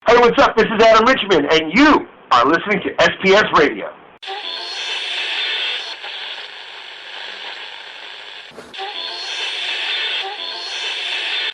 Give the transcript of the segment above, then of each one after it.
Hey, what's up? This is Adam Richmond, and you are listening to STS Radio.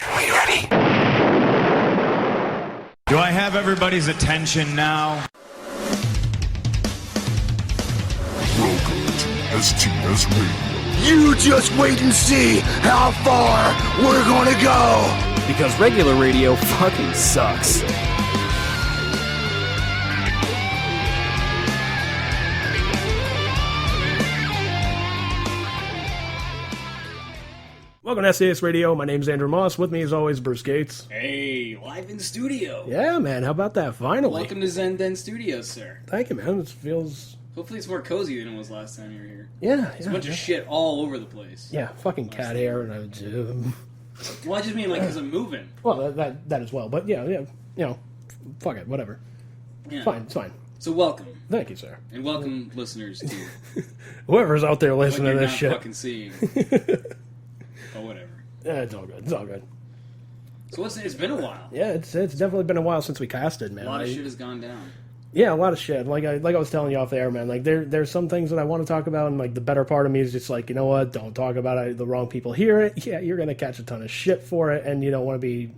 Are you ready? Do I have everybody's attention now? Welcome to STS Radio. You just wait and see how far we're gonna go. Because regular radio fucking sucks. Welcome to STS Radio. My name's Andrew Moss. With me, as always, Bruce Gates. Hey, live in studio. Yeah, man. How about that? Finally. Welcome to Zen Den Studios, sir. Thank you, man. It feels... Hopefully it's more cozy than it was last time you were here. Yeah, There's a bunch of shit all over the place. Yeah, fucking cat hair and Well, I just mean, like, because I'm moving. Well, that as well. But, yeah, you know, fuck it, whatever. Yeah. Fine, it's fine. So welcome. Thank you, sir. And welcome, listeners, to Whoever's out there what listening you're to this not shit. fucking seeing. Or whatever. Yeah, it's all good. It's all good. So it's been a while. Yeah, it's definitely been a while since we casted, man. A lot of shit has gone down. Yeah, a lot of shit. Like I was telling you off the air, man. Like there's some things that I want to talk about, and like the better part of me is just like, you know what? Don't talk about it. The wrong people hear it. Yeah, you're gonna catch a ton of shit for it, and you don't want to be,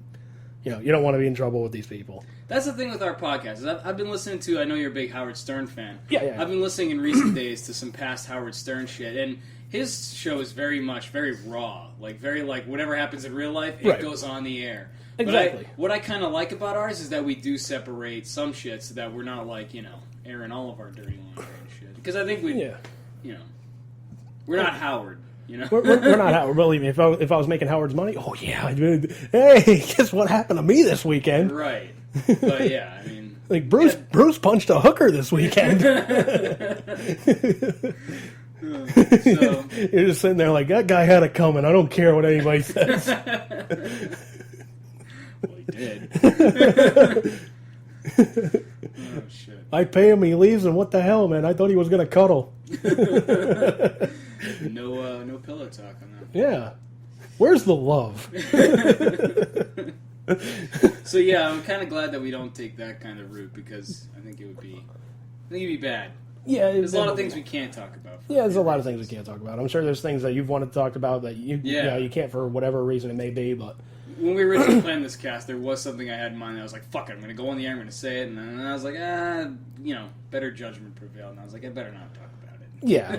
you don't want to be in trouble with these people. That's the thing with our podcast. Is I've been listening to. I know you're a big Howard Stern fan. Yeah. I've been listening in recent days to some past Howard Stern shit, and his show is very raw. Like very like whatever happens in real life, it goes on the air. Exactly. But what I kind of like about ours is that we do separate some shit so that we're not like airing all of our dirty laundry and shit. Because I think we're not Howard. We're not Howard. Believe me, if I was making Howard's money, oh yeah, hey, guess what happened to me this weekend? Right. But yeah, I mean, like Bruce punched a hooker this weekend. So you're just sitting there like, that guy had it coming. I don't care what anybody says. Well, he did. Oh shit! I pay him, he leaves, and what the hell, man? I thought he was gonna cuddle. No pillow talk on that. Yeah. Where's the love? So yeah, I'm kind of glad that we don't take that kind of route because I think it'd be bad. Yeah, There's a lot of things we can't talk about. Yeah, there's a lot of things we can't talk about. I'm sure there's things that you've wanted to talk about that you can't for whatever reason it may be, but... When we originally planned this cast, there was something I had in mind that I was like, fuck it, I'm going to go on the air, I'm going to say it, and then I was like, better judgment prevailed, and I was like, I better not talk about it. Yeah.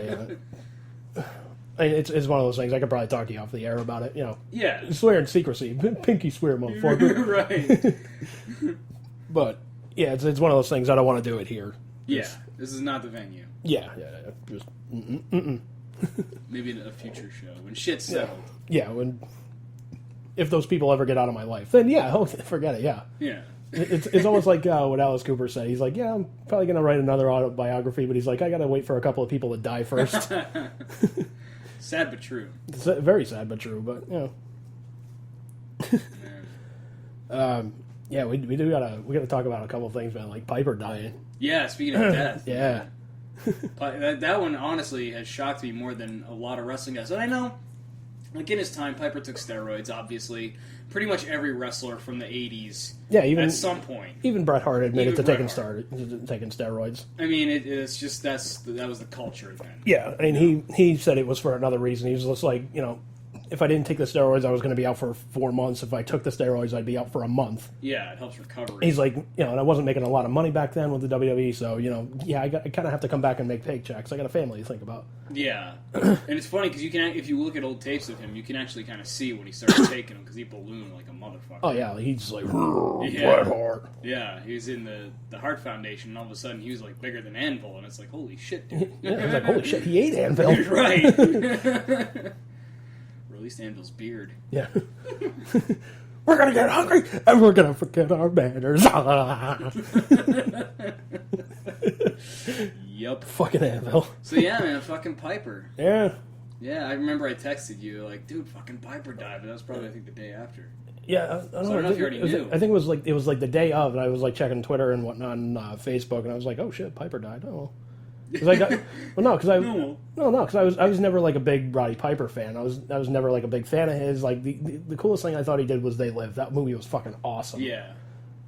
I mean, it's one of those things, I could probably talk to you off the air about it, Yeah. Swear in secrecy. Pinky swear, motherfucker. Right. But, yeah, it's one of those things, I don't want to do it here. Yeah, this is not the venue. Yeah. Just, Maybe in a future show, when shit's settled. Yeah, if those people ever get out of my life, then forget it, yeah. Yeah. It's almost like what Alice Cooper said. He's like, yeah, I'm probably going to write another autobiography, but he's like, I got to wait for a couple of people to die first. Sad but true. It's very sad but true, but, yeah, we gotta talk about a couple of things, man, like Piper dying. Yeah, speaking of death. Yeah. That one, honestly, has shocked me more than a lot of wrestling guys. And I know, like, in his time, Piper took steroids, obviously. Pretty much every wrestler from the 80s, at some point. Even Bret Hart admitted to taking steroids. I mean, it's just, that was the culture then. Yeah, I mean, he said it was for another reason. He was just like, if I didn't take the steroids, I was going to be out for 4 months. If I took the steroids, I'd be out for a month. Yeah, it helps recovery. He's like, and I wasn't making a lot of money back then with the WWE, so, I kind of have to come back and make paychecks. I got a family to think about. Yeah. And it's funny, because if you look at old tapes of him, you can actually kind of see when he started taking them, because he ballooned like a motherfucker. Oh, yeah, he's just like, Bret Hart. Yeah, he was in the Hart Foundation, and all of a sudden he was like bigger than Anvil, and it's like, holy shit, dude. Yeah, it's like, holy shit, he ate Anvil. Right. Or at least Anvil's beard. Yeah. We're going to get hungry, and we're going to forget our manners. Yup. Fucking Anvil. So yeah, man, fucking Piper. Yeah. Yeah, I remember I texted you, like, dude, fucking Piper died, but that was probably, I think, the day after. Yeah, I don't know if you already knew. I think it was like the day of, and I was like checking Twitter and whatnot on Facebook, and I was like, oh shit, Piper died. Oh. Because I was never like a big Roddy Piper fan. I was never like a big fan of his. Like the coolest thing I thought he did was They Live. That movie was fucking awesome. Yeah.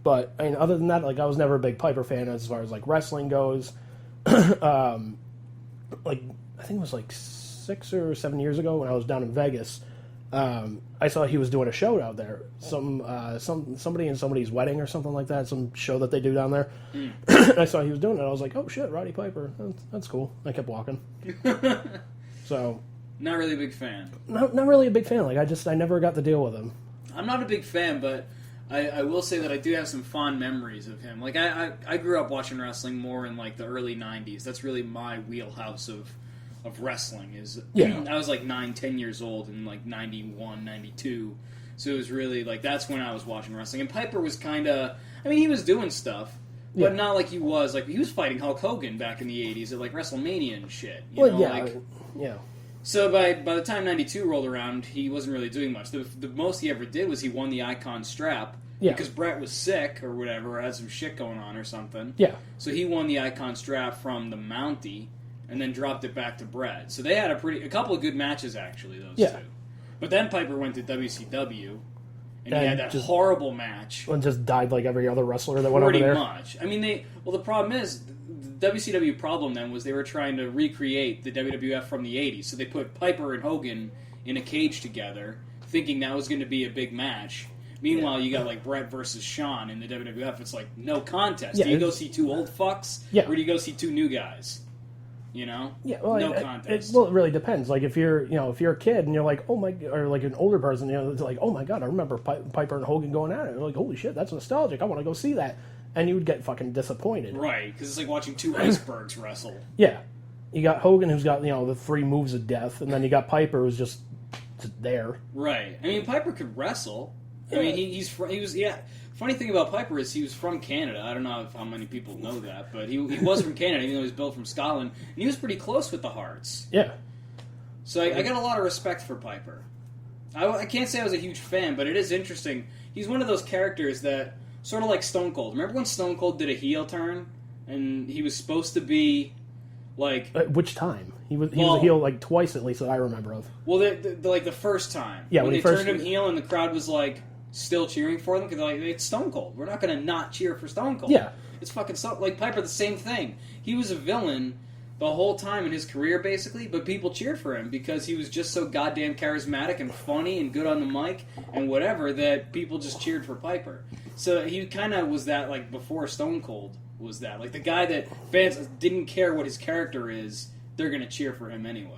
But I mean, other than that, like I was never a big Piper fan as far as like wrestling goes. Like I think it was like 6 or 7 years ago when I was down in Vegas. I saw he was doing a show out there. Somebody in somebody's wedding or something like that. Some show that they do down there. I saw he was doing it. I was like, oh shit, Roddy Piper. That's cool. I kept walking. So. Not really a big fan. Not really a big fan. Like I never got to deal with him. I'm not a big fan, but I will say that I do have some fond memories of him. Like I grew up watching wrestling more in like the early '90s. That's really my wheelhouse of wrestling. I was like 9-10 years old in like 91, 92. So it was really like that's when I was watching wrestling. And Piper was kind of, I mean, he was doing stuff, but not like he was fighting Hulk Hogan back in the '80s at like WrestleMania and shit. You know? Yeah. So by the time 92 rolled around, he wasn't really doing much. The most he ever did was he won the Icon strap because Brett was sick or whatever, or had some shit going on or something. Yeah. So he won the Icon strap from the Mountie and then dropped it back to Brett. So they had a couple of good matches actually, those two. But then Piper went to WCW and he had that horrible match. And just died like every other wrestler that went over there. Pretty much. I mean, the problem is, the WCW problem then was they were trying to recreate the WWF from the 80s. So they put Piper and Hogan in a cage together, thinking that was going to be a big match. Meanwhile, you got like Brett versus Shawn in the WWF. It's like no contest. Do you go see two old fucks, or do you go see two new guys? You know, no contest. It really depends. Like if you're a kid and you're like, oh my, or like an older person, it's like, oh my god, I remember Piper and Hogan going at it. You're like, holy shit, that's nostalgic. I want to go see that. And you would get fucking disappointed. Right, because it's like watching two icebergs wrestle. Yeah. You got Hogan, who's got, the 3 moves of death, and then you got Piper, who's just there. Right. I mean, Piper could wrestle. I mean, he was. Funny thing about Piper is he was from Canada. I don't know how many people know that, but he was from Canada, even though he was built from Scotland. And he was pretty close with the Hearts. Yeah. So I got a lot of respect for Piper. I can't say I was a huge fan, but it is interesting. He's one of those characters that... Sort of like Stone Cold. Remember when Stone Cold did a heel turn? And he was supposed to be, like... which time? He was a heel, like, twice at least that I remember of. Well, the first time. Yeah, when they turned him heel and the crowd was, like, still cheering for them. Because they're like, it's Stone Cold. We're not going to not cheer for Stone Cold. Yeah. It's fucking... Like, Piper, the same thing. He was a villain the whole time in his career, basically, but people cheered for him because he was just so goddamn charismatic and funny and good on the mic and whatever that people just cheered for Piper. So he kind of was that, like, before Stone Cold was that. Like, the guy that fans didn't care what his character is, they're going to cheer for him anyway.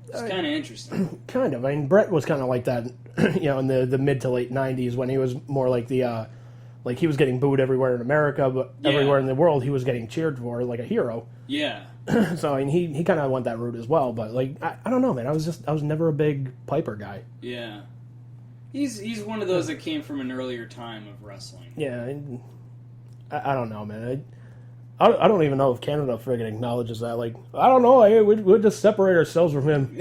It's kind of interesting. Kind of. I mean, Brett was kind of like that, in the mid to late 90s when he was more like the, like, he was getting booed everywhere in America, but everywhere in the world he was getting cheered for like a hero. Yeah. So, I mean, he kind of went that route as well, but, like, I don't know, man. I was never a big Piper guy. Yeah. He's one of those that came from an earlier time of wrestling. Yeah. I don't know, man. I don't even know if Canada friggin' acknowledges that. Like, I don't know. We'll just separate ourselves from him.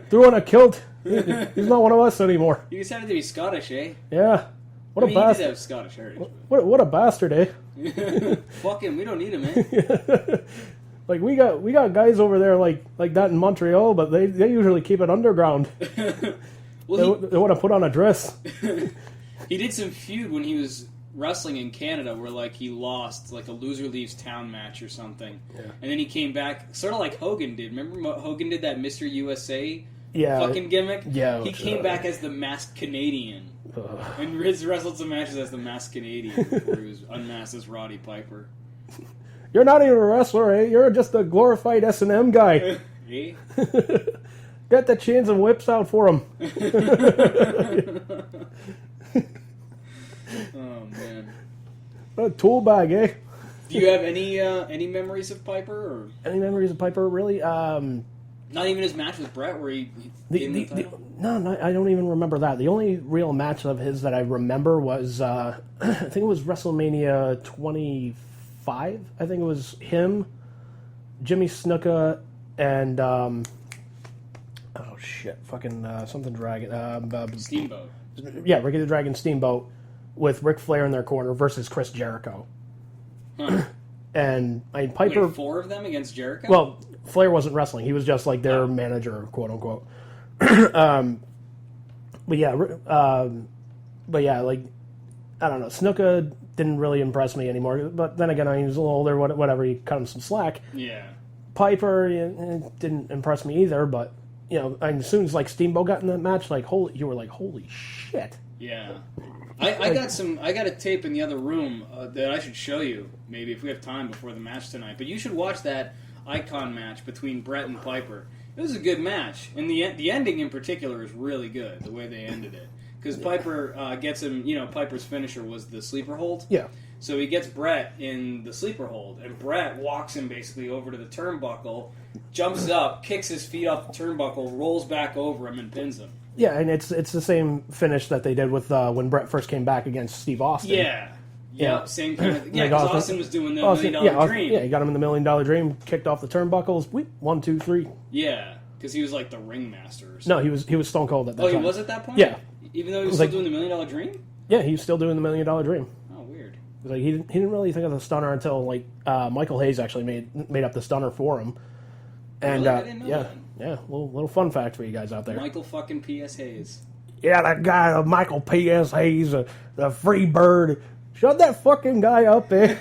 Threw on a kilt. He's not one of us anymore. You decided to be Scottish, eh? Yeah. What a bastard. He did have Scottish heritage. What a bastard, eh? Fuck him. We don't need him, eh? Like, we got guys over there like that in Montreal, but they usually keep it underground. Well, they want to put on a dress. He did some feud when he was wrestling in Canada where, like, he lost, like, a loser leaves town match or something. Yeah. And then he came back, sort of like Hogan did. Remember Hogan did that Mr. USA fucking gimmick? Yeah. He came back as the masked Canadian. And wrestled some matches as the masked Canadian before he was unmasked as Roddy Piper. You're not even a wrestler, eh? You're just a glorified S&M guy. Eh? Get the chains and whips out for him. Oh, man. A tool bag, eh? Do you have any memories of Piper? Or? Any memories of Piper, really? Not even his match with Brett where he the title? No, I don't even remember that. The only real match of his that I remember was, I think it was WrestleMania 25. I think it was him, Jimmy Snuka, and, something Dragon. Steamboat. Yeah, Ricky the Dragon Steamboat with Ric Flair in their corner versus Chris Jericho. Huh. And I mean, Piper... Wait, 4 of them against Jericho? Well, Flair wasn't wrestling. He was just like their manager, quote unquote. But yeah, like, I don't know. Snuka didn't really impress me anymore. But then again, he was a little older, whatever, he cut him some slack. Yeah. Piper didn't impress me either, but, and as soon as, like, Steamboat got in that match, like, you were like, holy shit. Yeah. I got a tape in the other room that I should show you, maybe, if we have time before the match tonight. But you should watch that Icon match between Brett and Piper. It was a good match, and the ending in particular is really good, the way they ended it. Because Piper gets him, Piper's finisher was the sleeper hold. Yeah. So he gets Brett in the sleeper hold, and Brett walks him basically over to the turnbuckle, jumps up, kicks his feet off the turnbuckle, rolls back over him, and pins him. Yeah, and it's the same finish that they did with when Brett first came back against Steve Austin. Yeah, same kind of thing. Yeah, because Austin was doing the $1 Million Dream. Yeah, he got him in the $1 Million Dream, kicked off the turnbuckles, 1, 2, 3. Yeah, because he was like the ringmaster or something. No, he was Stone Cold at that time. Oh, he was at that point? Yeah. Even though he was still doing the $1 Million Dream? Yeah, he was still doing the $1 Million Dream. Oh, weird. Like he didn't really think of the stunner until like Michael Hayes actually made up the stunner for him. And really? I didn't know that. Yeah, little fun fact for you guys out there. Michael fucking P.S. Hayes. Yeah, that guy, Michael P.S. Hayes, the free bird. Shut that fucking guy up, eh?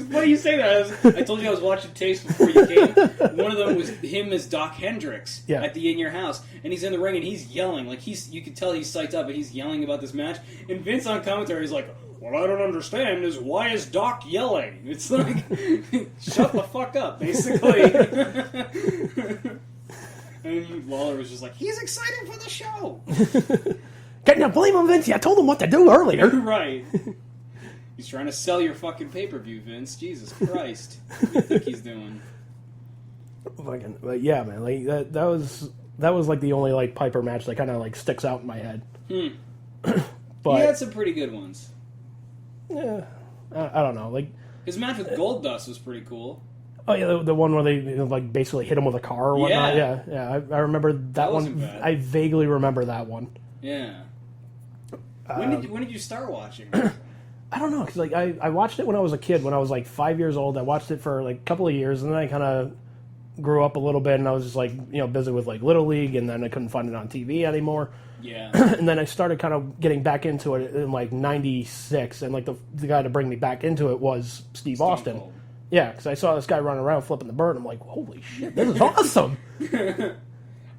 What do you say that? I told you I was watching tapes before you came. One of them was him as Doc Hendricks at the In Your House, and he's in the ring and he's yelling like you can tell he's psyched up, and he's yelling about this match. And Vince on commentary is like, "What I don't understand is why is Doc yelling?" It's like, shut the fuck up, basically. And Lawler was just like, he's excited for the show. Can you blame him, Vince? I told him what to do earlier. Right. He's trying to sell your fucking pay-per-view, Vince. Jesus Christ. What do you think he's doing? But yeah, man, like that was like the only like Piper match that kind of like sticks out in my head. But he had some pretty good ones. Yeah, I don't know. Like his match with Goldust was pretty cool. Oh yeah, the one where they like basically hit him with a car or whatnot. Yeah. I remember that one. Bad. I vaguely remember that one. Yeah. When did you start watching? I don't know, because like I watched it when I was a kid. When I was like 5 years old, I watched it for like a couple of years, and then I kind of grew up a little bit, and I was just like busy with like Little League, and then I couldn't find it on TV anymore. Yeah. And then I started kind of getting back into it in like '96, and like the guy to bring me back into it was Steve Austin. Cold. Yeah, because I saw this guy running around flipping the bird. I'm like, holy shit, this is awesome. I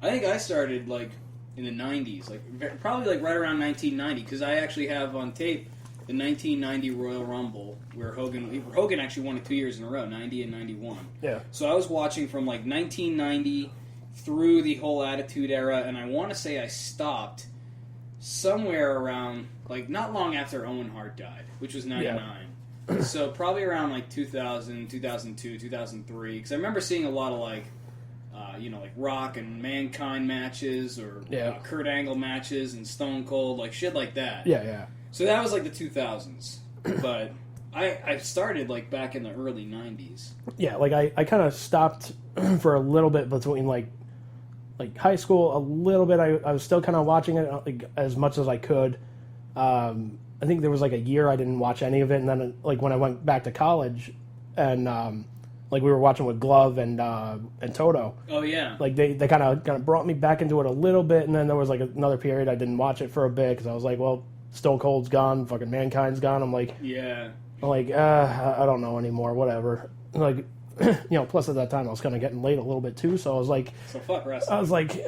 think I started like in the '90s, like probably like right around 1990, because I actually have on tape the 1990 Royal Rumble where Hogan actually won it 2 years in a row, 90 and 91. Yeah. So I was watching from like 1990 through the whole Attitude Era, and I want to say I stopped somewhere around like not long after Owen Hart died, which was 99. Yeah. So probably around like 2000, 2002, 2003, because I remember seeing a lot of like like Rock and Mankind matches or Kurt Angle matches and Stone Cold, like shit like that. Yeah. So that was like the 2000s, but I started like back in the early 90s. Yeah, like I kind of stopped for a little bit between like high school, a little bit. I was still kind of watching it like, as much as I could. I think there was like a year I didn't watch any of it, and then like when I went back to college, and like we were watching with Glove and Toto. Oh yeah. Like they kind of brought me back into it a little bit, and then there was like another period I didn't watch it for a bit because I was like, well, Stone Cold's gone, fucking Mankind's gone. I'm like, I don't know anymore. Whatever. Like, plus at that time I was kind of getting laid a little bit too, so I was like, so fuck wrestling. I was like,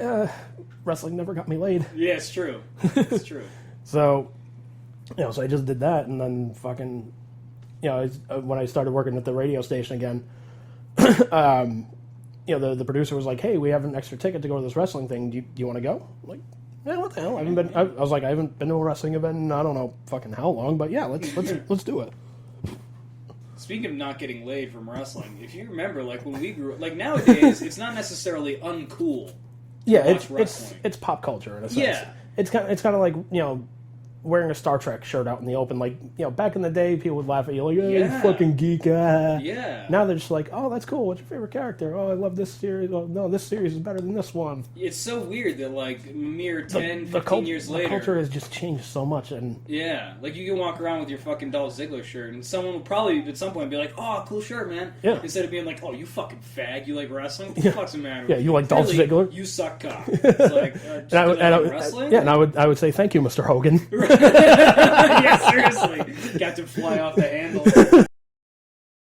wrestling never got me laid. Yeah, it's true. It's true. So, so I just did that, and then fucking, when I started working at the radio station again, the producer was like, hey, we have an extra ticket to go to this wrestling thing. Do you want to go? I'm like, yeah, what the hell? I haven't been to a wrestling event in I don't know fucking how long, but yeah, let's do it. Speaking of not getting laid from wrestling, if you remember, like when we grew up, like nowadays, it's not necessarily uncool. Yeah, it's pop culture in a sense. Yeah, it's kind of like wearing a Star Trek shirt out in the open. Like, back in the day, people would laugh at you like, oh, you fucking geek. Yeah. Now they're just like, oh, that's cool. What's your favorite character? Oh, I love this series. Oh, no, this series is better than this one. It's so weird that, like, a mere 10, 15 years later... The culture has just changed so much. And yeah. Like, you can walk around with your fucking Dolph Ziggler shirt, and someone will probably, at some point, be like, oh, cool shirt, man. Yeah. Instead of being like, oh, you fucking fag, you like wrestling? What the fuck's the matter? Yeah, you like Dolph Ziggler? You suck cock. It's like, wrestling? Yeah, and I would say, thank you, Mr. Hogan. Right. Yeah, seriously. Got to fly off the handle.